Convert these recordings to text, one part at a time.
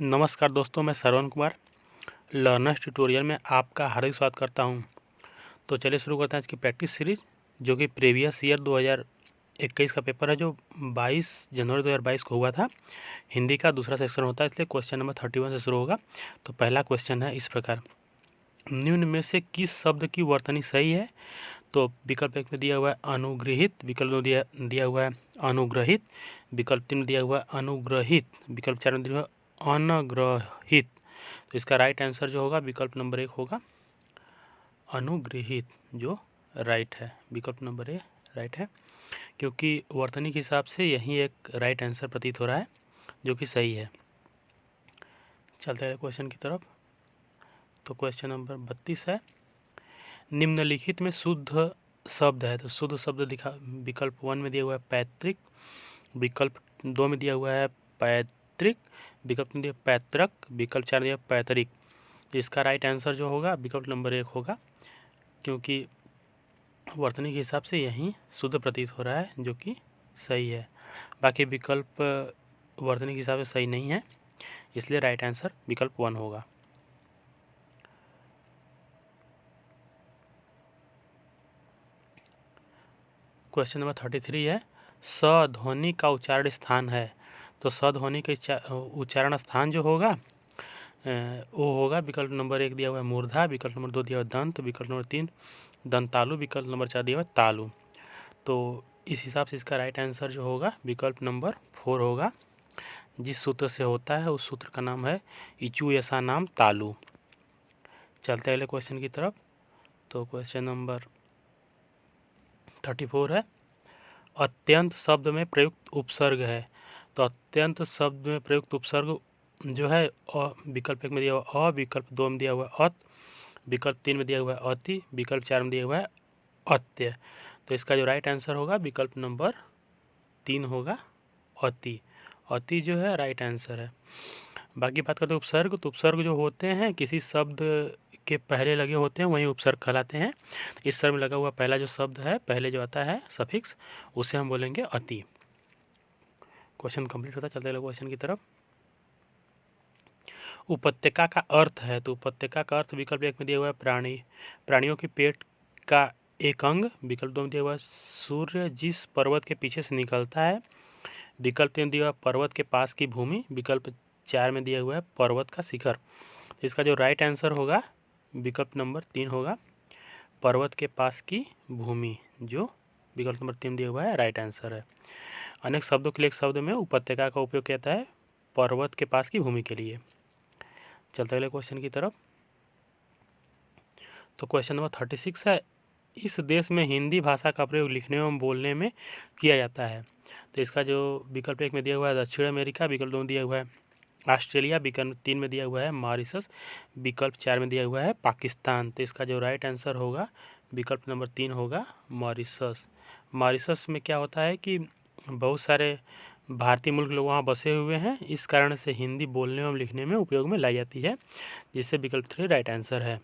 नमस्कार दोस्तों, मैं श्रवण कुमार लर्नर्स ट्यूटोरियल में आपका हार्दिक स्वागत करता हूं। तो चलिए शुरू करते हैं आज की प्रैक्टिस सीरीज, जो कि प्रीवियस ईयर 2021 का पेपर है, जो 22 जनवरी 2022 को हुआ था। हिंदी का दूसरा सेक्शन होता है, इसलिए क्वेश्चन नंबर 31 से शुरू होगा। तो पहला क्वेश्चन है इस प्रकार: निम्न में से किस शब्द की वर्तनी सही है? तो विकल्प एक में दिया हुआ है अनुगृहित, विकल्प दो दिया हुआ है अनुग्रहित, विकल्प तीन में दिया हुआ है अनुग्रहित, विकल्प चार में दिया हुआ है अनग्रहित। तो इसका राइट आंसर जो होगा विकल्प नंबर 1 होगा अनुगृहित, जो राइट है। विकल्प नंबर ए राइट है, क्योंकि वर्तनी के हिसाब से यही एक राइट आंसर प्रतीत हो रहा है, जो कि सही है। चलते हैं क्वेश्चन की तरफ। तो क्वेश्चन नंबर 32 है, निम्नलिखित में शुद्ध शब्द है। तो शुद्ध शब्द दिखा, विकल्प 1 में दिया हुआ है पैतृक, विकल्प 2 में दिया हुआ है पैतृक, विकल्प में दिया पैतृक, विकल्प 4 में दिया पैतृक। इसका राइट आंसर जो होगा विकल्प नंबर 1 होगा, क्योंकि वर्तनी के हिसाब से यही शुद्ध प्रतीत हो रहा है, जो कि सही है। बाकी विकल्प वर्तनी के हिसाब से सही नहीं है, इसलिए राइट आंसर विकल्प 1 होगा। क्वेश्चन नंबर 33 है, स ध्वनि का उच्चारण स्थान है। तो स ध्वनि का उच्चारण स्थान जो होगा वो होगा विकल्प नंबर 1 दिया हुआ है मूर्धा, विकल्प नंबर 2 दिया हुआ है दंत, विकल्प नंबर 3 दंतालु, विकल्प नंबर 4 दिया हुआ है तालु। तो इस हिसाब से इसका राइट आंसर जो होगा विकल्प नंबर 4 होगा। जिस सूत्र से होता है उस सूत्र का नाम है इचु ऐसा नाम तालु। चलते अगले क्वेश्चन की तरफ। तो क्वेश्चन नंबर 34 है, अत्यंत शब्द में प्रयुक्त उपसर्ग है। तो अत्यंत शब्द में प्रयुक्त उपसर्ग जो है विकल्प 1 में दिया हुआ अ, विकल्प 2 में दिया हुआ है अत, विकल्प 3 में दिया हुआ है अति, विकल्प 4 में दिया हुआ है अत्य। तो इसका जो राइट आंसर होगा विकल्प नंबर 3 होगा अति। अति जो है राइट आंसर है। बाकी बात करते हैं उपसर्ग। तो उपसर्ग जो होते हैं किसी शब्द के पहले लगे होते हैं, वहीं उपसर्ग कहलाते हैं। इस शब्द में लगा हुआ पहला जो शब्द है, पहले जो आता है सफिक्स, उसे हम बोलेंगे अति। क्वेश्चन कंप्लीट होता है। चलते हैं क्वेश्चन की तरफ। उपत्यका का अर्थ है। तो उपत्यका का अर्थ विकल्प 1 में दिया हुआ है प्राणियों के पेट का एक अंग, विकल्प 2 में दिया हुआ है सूर्य जिस पर्वत के पीछे से निकलता है, विकल्प 3 में दिया हुआ है पर्वत के पास की भूमि, विकल्प 4 में दिया हुआ है पर्वत का शिखर। इसका जो राइट आंसर होगा विकल्प नंबर 3 होगा पर्वत के पास की भूमि, जो विकल्प नंबर 3 दिया हुआ है राइट आंसर है। अनेक शब्दों के लिए एक शब्द में उपत्यका का उपयोग किया जाता है पर्वत के पास की भूमि के लिए। चलते अगले क्वेश्चन की तरफ। तो क्वेश्चन नंबर 36 है, इस देश में हिंदी भाषा का प्रयोग लिखने एवं बोलने में किया जाता है। तो इसका जो विकल्प 1 में दिया हुआ है दक्षिण अमेरिका, विकल्प 2 में दिया हुआ है ऑस्ट्रेलिया, विकल्प 3 में दिया हुआ है मॉरिशस, विकल्प 4 में दिया हुआ है पाकिस्तान। तो इसका जो राइट आंसर होगा विकल्प नंबर 3 होगा मॉरिशस। मॉरिशस में क्या होता है कि बहुत सारे भारतीय मुल्क लोग वहाँ बसे हुए हैं, इस कारण से हिंदी बोलने एवं लिखने में उपयोग में लाई जाती है, जिससे विकल्प 3 राइट आंसर है।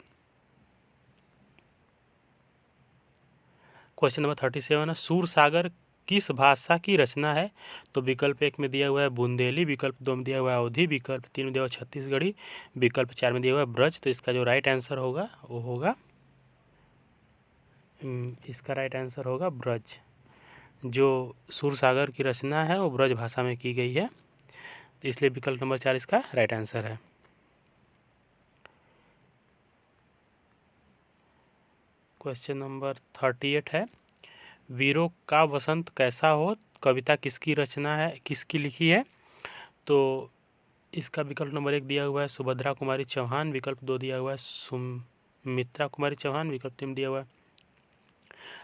क्वेश्चन नंबर 37 है, सूरसागर किस भाषा की रचना है? तो विकल्प 1 में दिया हुआ है बुंदेली, विकल्प 2 में दिया हुआ है अवधी, विकल्प 3 में दिया हुआ है छत्तीसगढ़ी, विकल्प 4 में दिया हुआ है ब्रज। तो इसका जो राइट आंसर होगा वो होगा इसका राइट आंसर होगा ब्रज। जो सूरसागर की रचना है वो ब्रज भाषा में की गई है, तो इसलिए विकल्प नंबर 4 इसका राइट आंसर है। क्वेश्चन नंबर 38 है, वीरों का वसंत कैसा हो कविता किसकी रचना है, किसकी लिखी है? तो इसका विकल्प नंबर 1 दिया हुआ है सुभद्रा कुमारी चौहान, विकल्प 2 दिया हुआ है सुमित्रा कुमारी चौहान, विकल्प 3 दिया हुआ है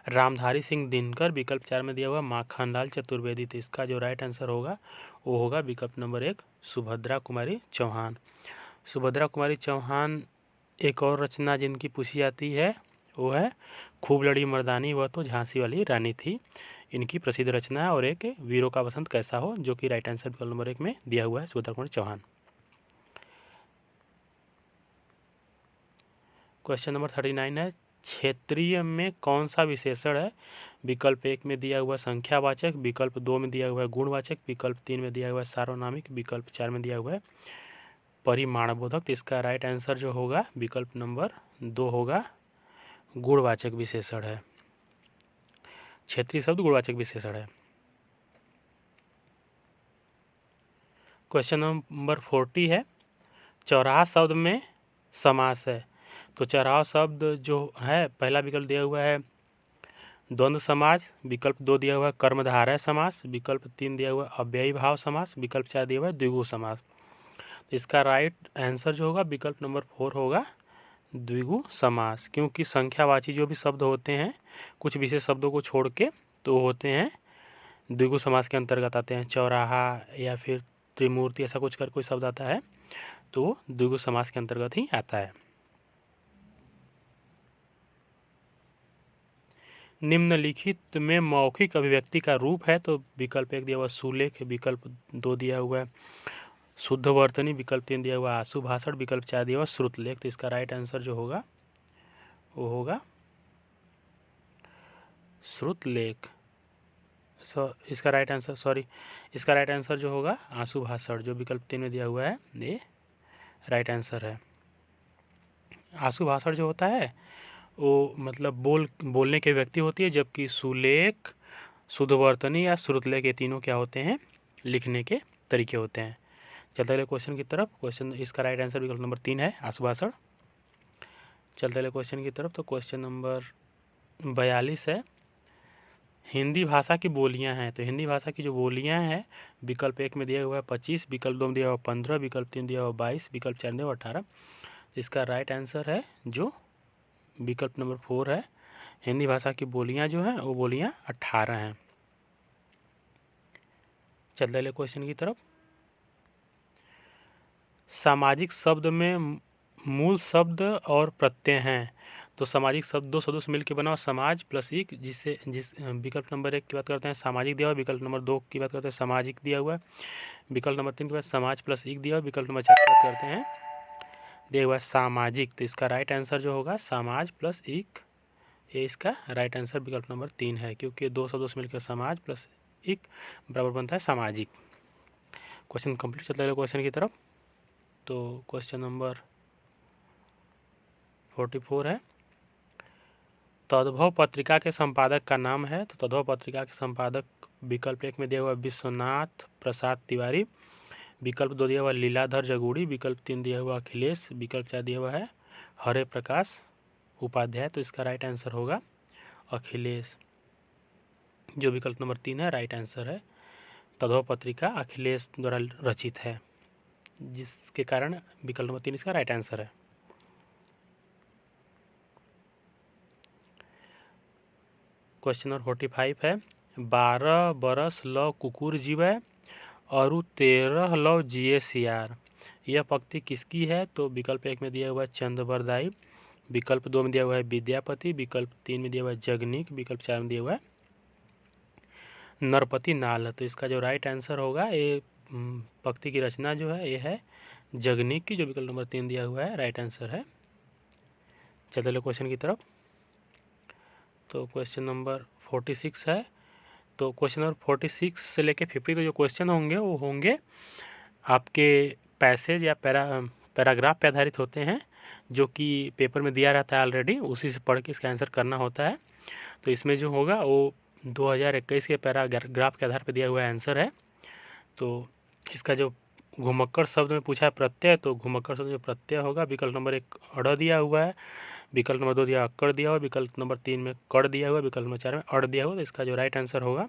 रामधारी सिंह दिनकर, विकल्प 4 में दिया हुआ माखनलाल चतुर्वेदी। तो इसका जो राइट आंसर होगा वो होगा विकल्प नंबर 1 सुभद्रा कुमारी चौहान। सुभद्रा कुमारी चौहान एक और रचना जिनकी पूछी जाती है वो है खूब लड़ी मर्दानी वह तो झांसी वाली रानी थी, इनकी प्रसिद्ध रचना है। और एक वीरों का वसंत कैसा हो, जो कि राइट आंसर विकल्प नंबर 1 में दिया हुआ है सुभद्रा कुमारी चौहान। क्वेश्चन नंबर 39 है, क्षेत्रीय में कौन सा विशेषण है? विकल्प 1 में दिया हुआ संख्यावाचक, विकल्प 2 में दिया हुआ है गुणवाचक, विकल्प 3 में दिया हुआ है सार्वनामिक, विकल्प 4 में दिया हुआ है परिमाणबोधक। तो इसका राइट आंसर जो होगा विकल्प नंबर 2 होगा, गुणवाचक विशेषण है। क्षेत्रीय शब्द गुणवाचक विशेषण है। क्वेश्चन नंबर 40 है, चौराहा शब्द में समास है। तो चौराहा शब्द जो है, पहला विकल्प दिया हुआ है द्वंद्व समास, विकल्प 2 दिया हुआ है कर्मधारय समास, विकल्प 3 दिया हुआ है अव्ययी भाव समास, विकल्प 4 दिया हुआ है द्विगु समास। तो इसका राइट आंसर जो होगा विकल्प नंबर 4 होगा, द्विगु समास। क्योंकि संख्यावाची जो भी शब्द होते हैं कुछ विशेष शब्दों को छोड़ के तो होते हैं द्विगु समास के अंतर्गत आते हैं। चौराहा या फिर त्रिमूर्ति ऐसा कुछ कर कोई शब्द आता है तो द्विगु समास के अंतर्गत ही आता है। निम्नलिखित में मौखिक अभिव्यक्ति का रूप है। तो विकल्प 1 दिया हुआ सुलेख, विकल्प 2 दिया हुआ है शुद्ध वर्तनी, विकल्प 3 दिया हुआ आशु भाषण, विकल्प 4 दिया हुआ श्रुतलेख। तो इसका राइट आंसर जो होगा वो होगा श्रुतलेख। इसका राइट आंसर जो होगा आशु भाषण, जो विकल्प 3 में दिया हुआ है ये राइट आंसर है। आशु भाषण जो होता है वो मतलब बोलने के व्यक्ति होती है, जबकि सुलेख, शुद्ध वर्तनी या श्रुतलेख ये तीनों क्या होते हैं, लिखने के तरीके होते हैं। चलते अगले क्वेश्चन की तरफ। क्वेश्चन इसका राइट आंसर विकल्प नंबर 3 है, आशु भाषण। चलते अगले क्वेश्चन की तरफ। तो क्वेश्चन नंबर 42 है, हिंदी भाषा की बोलियां हैं। तो हिंदी भाषा की जो बोलियां हैं, विकल्प 1 में दिया हुआ है 25, विकल्प 2 में दिया हुआ 15, विकल्प 3 दिया हुआ 22, विकल्प 4 दिया हुआ 18। इसका राइट आंसर है जो विकल्प नंबर 4 है, हिंदी भाषा की बोलियां जो हैं वो बोलियां 18 हैं। चलते अगले क्वेश्चन की तरफ। सामाजिक शब्द में मूल शब्द और प्रत्यय हैं। तो सामाजिक शब्द दो शब्दों से मिलकर बना समाज प्लस एक, जिस विकल्प नंबर 1 की बात करते हैं सामाजिक दिया हुआ, विकल्प नंबर 2 की बात करते हैं सामाजिक दिया हुआ, विकल्प नंबर 3 की बात समाज प्लस एक दिया हुआ, विकल्प नंबर 4 की बात करते हैं दिया हुआ सामाजिक। तो इसका राइट आंसर जो होगा समाज प्लस एक, ये इसका राइट आंसर विकल्प नंबर 3 है, क्योंकि दो शब्दों से मिलकर समाज प्लस एक बराबर बनता है सामाजिक। Question complete. चलते हैं क्वेश्चन की तरफ। तो क्वेश्चन नंबर 44 है, तद्भव पत्रिका के संपादक का नाम है। तो तद्भव पत्रिका के संपादक विकल्प 1 में दिया हुआ विश्वनाथ प्रसाद तिवारी, विकल्प 2 दिया हुआ लीलाधर जगूड़ी, विकल्प 3 दिया हुआ अखिलेश, विकल्प 4 दिया हुआ है हरे प्रकाश उपाध्याय। तो इसका राइट आंसर होगा अखिलेश, जो विकल्प नंबर 3 है राइट आंसर है। तद्भव पत्रिका अखिलेश द्वारा रचित है, जिसके कारण विकल्प नंबर 3 इसका राइट आंसर है। क्वेश्चन नंबर 45 है, 12 बरस लौ कुकुर जीवै और 13 लौ जिए सियार। यह पंक्ति किसकी है? तो विकल्प 1 में दिया हुआ है चंद्रबरदाई, विकल्प 2 में दिया हुआ है विद्यापति, विकल्प 3 में दिया हुआ है जगनीक, विकल्प 4 में दिया हुआ है नरपति नाल। तो इसका जो राइट आंसर होगा, ये पंक्ति की रचना जो है ये है जगनीक की, जो विकल्प नंबर 3 दिया हुआ है राइट आंसर है। चलते लो क्वेश्चन की तरफ। तो क्वेश्चन नंबर 46 है। तो क्वेश्चन नंबर 46 से लेके 50 तो जो क्वेश्चन होंगे वो होंगे आपके पैसेज या पैराग्राफ पे आधारित होते हैं, जो कि पेपर में दिया रहता है ऑलरेडी, उसी से पढ़ के इसका आंसर करना होता है। तो इसमें जो होगा वो 2021 के पैराग्राफ के आधार पर दिया हुआ आंसर है। तो इसका जो घुमक्कड़ शब्द में पूछा है प्रत्यय, तो घुमक्कड़ शब्द जो प्रत्यय होगा विकल्प नंबर 1 अड़ दिया हुआ है, विकल्प नंबर 2 दिया अक्कड़ दिया हुआ, विकल्प नंबर 3 में कड़ दिया हुआ, विकल्प नंबर 4 में अड़ दिया हुआ। तो इसका जो राइट आंसर होगा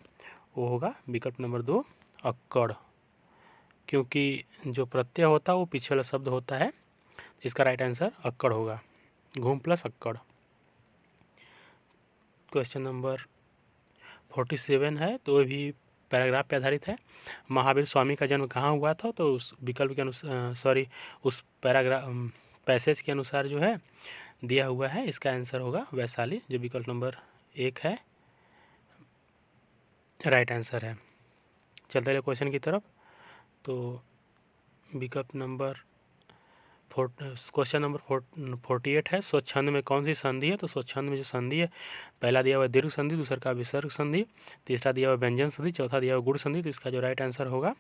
वो होगा विकल्प नंबर 2 अक्कड़, क्योंकि जो प्रत्यय होता है वो पीछे वाला शब्द होता है। इसका राइट आंसर अक्कड़ होगा, घूम प्लस अक्कड़। क्वेश्चन नंबर 47 है, तो भी पैराग्राफ पे आधारित है। महावीर स्वामी का जन्म कहाँ हुआ था? तो उस विकल्प के अनुसार उस पैसेज के अनुसार जो है दिया हुआ है, इसका आंसर होगा वैशाली, जो विकल्प नंबर 1 है राइट आंसर है। चलते हैं क्वेश्चन की तरफ। तो विकल्प नंबर क्वेश्चन नंबर 48 है, स्वच्छंद में कौन सी संधि है? तो स्वच्छंद में जो संधि है, पहला दिया हुआ दीर्घ संधि, दूसरा का विसर्ग संधि, तीसरा दिया हुआ व्यंजन संधि, चौथा दिया हुआ गुण संधि। तो इसका जो राइट आंसर होगा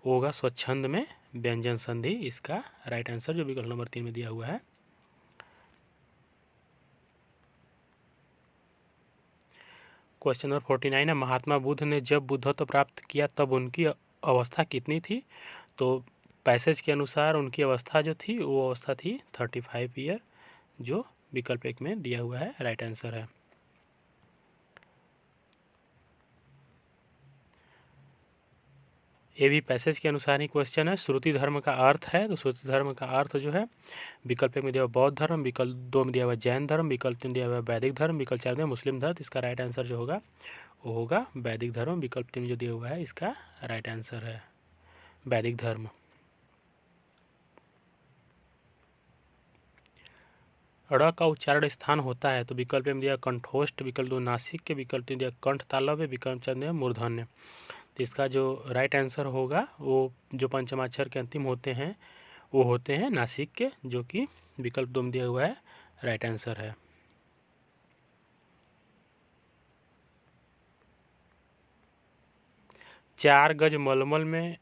वो होगा स्वच्छंद में व्यंजन संधि इसका राइट आंसर, जो विकल्प नंबर 3 में दिया हुआ है। क्वेश्चन नंबर 49 है, महात्मा बुद्ध ने जब बुद्धत्व प्राप्त किया तब उनकी अवस्था कितनी थी? तो पैसेज के अनुसार उनकी अवस्था जो थी वो अवस्था थी 35 ईयर, जो विकल्प 1 में दिया हुआ है राइट आंसर है। ये भी पैसेज के अनुसार ही क्वेश्चन है। श्रुति धर्म का अर्थ है, तो श्रुति धर्म का अर्थ जो है विकल्प 1 में दिया हुआ बौद्ध धर्म, विकल्प 2 में दिया हुआ जैन धर्म, विकल्प 3 दिया हुआ वैदिक धर्म, विकल्प 4 में मुस्लिम धर्म। इसका राइट आंसर जो होगा वो होगा वैदिक धर्म। विकल्प 3 जो दिया हुआ है इसका राइट आंसर है वैदिक धर्म। ड़ का उच्चारण स्थान होता है, तो विकल्प में दिया कंठोष्ठ, विकल्प 2 नासिक के, विकल्प 3 दिया कंठ तालव्य, विकल्प 4 दिया मूर्धन्य। तो इसका जो राइट आंसर होगा वो जो पंचमाक्षर के अंतिम होते हैं वो होते हैं नासिक के, जो कि विकल्प 2 में दिया हुआ है राइट आंसर है। चार गज मलमल में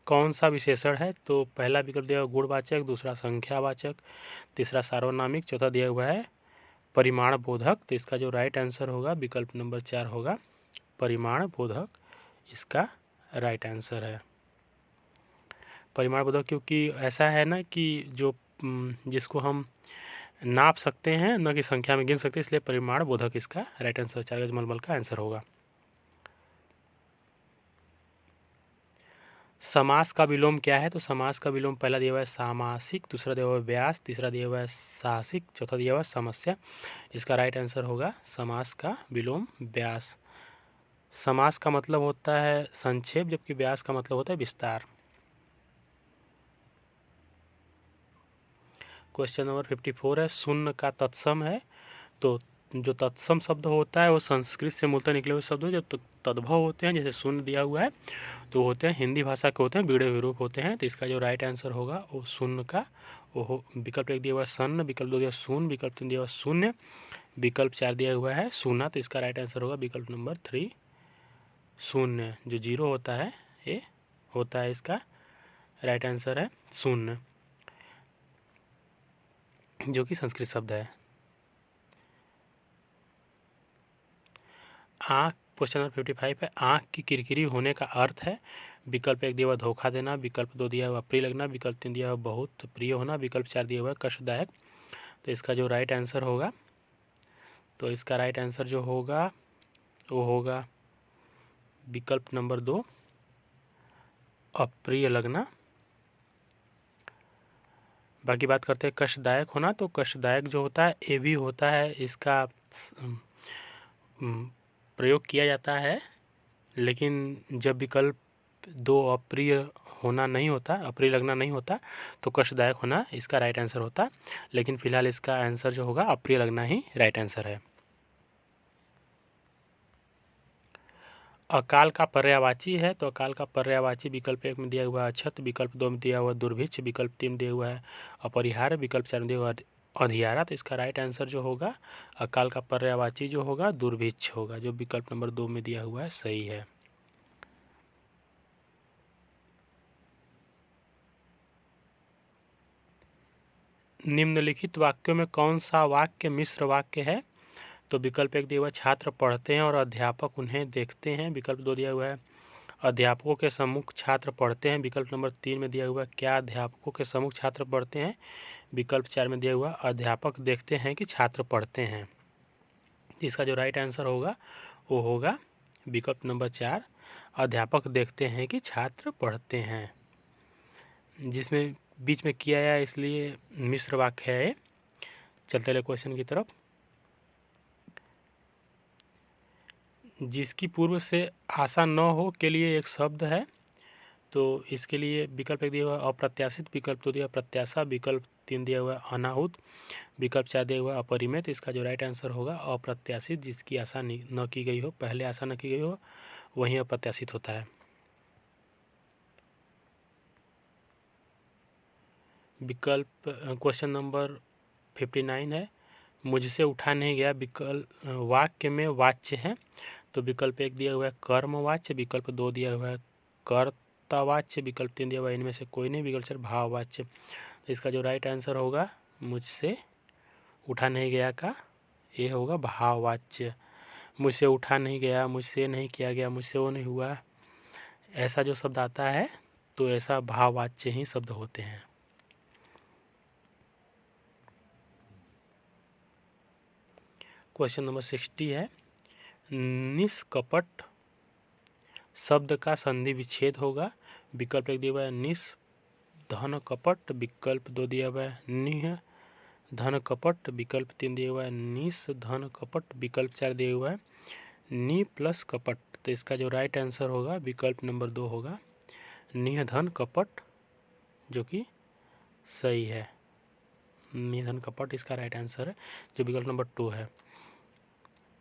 कौन सा विशेषण है? तो पहला विकल्प दिया हुआ गुणवाचक, दूसरा संख्यावाचक, तीसरा सार्वनामिक, चौथा दिया हुआ है परिमाण बोधक। तो इसका जो राइट आंसर होगा विकल्प नंबर 4 होगा परिमाण बोधक, इसका राइट आंसर है परिमाण बोधक। क्योंकि ऐसा है ना कि जो जिसको हम नाप सकते हैं न कि संख्या में गिन सकते हैं, इसलिए परिमाण बोधक इसका राइट आंसर चार गज मलमल का आंसर होगा। समास का विलोम क्या है? तो समास का विलोम पहला दिया हुआ है सामासिक, दूसरा दिया हुआ है व्यास, तीसरा दिया हुआ है साहसिक, चौथा दिया हुआ है समस्या। इसका राइट आंसर होगा समास का विलोम व्यास। समास का मतलब होता है संक्षेप, जबकि व्यास का मतलब होता है विस्तार। क्वेश्चन नंबर 54 है, शून्य का तत्सम है। तो जो तत्सम शब्द होता है वो संस्कृत से मूलतः निकले हुए शब्द जो तद्भव होते हैं, जैसे शून्य दिया हुआ है तो होते हैं हिंदी भाषा के होते हैं, भिड़े हुए रूप होते हैं। तो इसका जो राइट आंसर होगा वो शून्य का वो विकल्प 1 दिया हुआ सन्न, विकल्प 2 दिया शून्य, विकल्प 3 दिया हुआ शून्य, विकल्प 4 दिया हुआ है शून्य। तो इसका राइट आंसर होगा विकल्प नंबर 3 शून्य। जो जीरो होता है ये होता है इसका राइट आंसर है शून्य, जो कि संस्कृत शब्द है। आँख क्वेश्चन नंबर 55 है, आँख की किरकिरी होने का अर्थ है। विकल्प 1 दिया हुआ धोखा देना, विकल्प 2 दिया हुआ प्रिय लगना, विकल्प 3 दिया हुआ बहुत प्रिय होना, विकल्प 4 दिया हुआ कष्टदायक। तो इसका जो राइट आंसर होगा तो इसका राइट आंसर जो होगा वो होगा विकल्प नंबर 2 अप्रिय लगना। बाकी बात करते हैं कष्टदायक होना। तो कष्टदायक जो होता है ये भी होता है, इसका प्रयोग किया जाता है, लेकिन जब विकल्प 2 अप्रिय होना नहीं होता, अप्रिय लगना नहीं होता, तो कष्टदायक होना इसका राइट आंसर होता। लेकिन फिलहाल इसका आंसर जो होगा अप्रिय लगना ही राइट आंसर है। अकाल का पर्यायवाची है। तो अकाल का पर्यायवाची विकल्प 1 में दिया हुआ है अछत, विकल्प 2 में दिया हुआ दुर्भिक्ष, विकल्प 3 में दिया हुआ है अपरिहार्य, विकल्प 4 में दिया हुआ अधियारा। तो इसका राइट आंसर जो होगा अकाल का पर्यायवाची जो होगा दुर्भिक्ष होगा, जो विकल्प नंबर 2 में दिया हुआ है सही है। निम्नलिखित वाक्यों में कौन सा वाक्य मिश्र वाक्य है? तो विकल्प 1 दिया हुआ है छात्र पढ़ते हैं और अध्यापक उन्हें देखते हैं, विकल्प 2 दिया हुआ है अध्यापकों के सम्मुख छात्र पढ़ते हैं, विकल्प नंबर 3 में दिया हुआ है क्या अध्यापकों के सम्मुख छात्र पढ़ते हैं, विकल्प 4 में दिया हुआ अध्यापक देखते हैं कि छात्र पढ़ते हैं। इसका जो राइट आंसर होगा वो होगा विकल्प नंबर 4 अध्यापक देखते हैं कि छात्र पढ़ते हैं, जिसमें बीच में किया है इसलिए मिश्र वाक्य है। चलते रहे क्वेश्चन की तरफ। जिसकी पूर्व से आशा न हो के लिए एक शब्द है। तो इसके लिए विकल्प 1 दिया हुआ अप्रत्याशित, विकल्प 2 दिया प्रत्याशा, विकल्प 3 दिया हुआ अनाहुत, विकल्प 4 दिया हुआ अपरिमित। इसका जो राइट आंसर होगा अप्रत्याशित, जिसकी आशा न की गई हो, पहले आशा न की गई हो वही अप्रत्याशित होता है। विकल्प क्वेश्चन नंबर 59 है, मुझसे उठा नहीं गया विकल्प वाक्य में वाच्य है। तो विकल्प 1 दिया हुआ है कर्मवाच्य, विकल्प 2 दिया हुआ है कर्तव्य कर्तावाच्य विकल्प 3 दिया हुआ है, इनमें से कोई नहीं। विकल्प 4 भाववाच्य। तो इसका जो राइट आंसर होगा मुझसे उठा नहीं गया का ये होगा भाववाच्य। मुझसे उठा नहीं गया, मुझसे नहीं किया गया, मुझसे वो नहीं हुआ, ऐसा जो शब्द आता है तो ऐसा भाववाच्य ही शब्द होते हैं। क्वेश्चन नंबर 60 है, निष्कपट शब्द का संधि विच्छेद होगा। विकल्प 1 दिया हुआ है निस धन कपट, विकल्प 2 दिया हुआ है निह धन कपट, विकल्प 3 दिया हुआ है निस धन कपट, विकल्प 4 दिया हुआ है नि प्लस कपट। तो इसका जो राइट आंसर होगा विकल्प नंबर 2 होगा निह धन कपट, जो कि सही है। निह धन कपट इसका राइट आंसर है, जो विकल्प नंबर 2 है।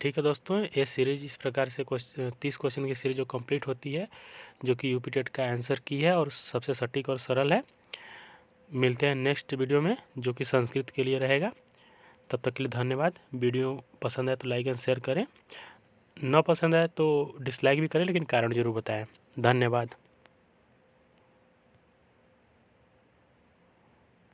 ठीक है दोस्तों, ये सीरीज इस प्रकार से 30 क्वेश्चन की सीरीज जो कंप्लीट होती है, जो कि यूपी टेट का आंसर की है और सबसे सटीक और सरल है। मिलते हैं नेक्स्ट वीडियो में, जो कि संस्कृत के लिए रहेगा। तब तक के लिए धन्यवाद। वीडियो पसंद आए तो लाइक एंड शेयर करें, न पसंद आए तो डिसलाइक भी करें, लेकिन कारण जरूर बताएं। धन्यवाद।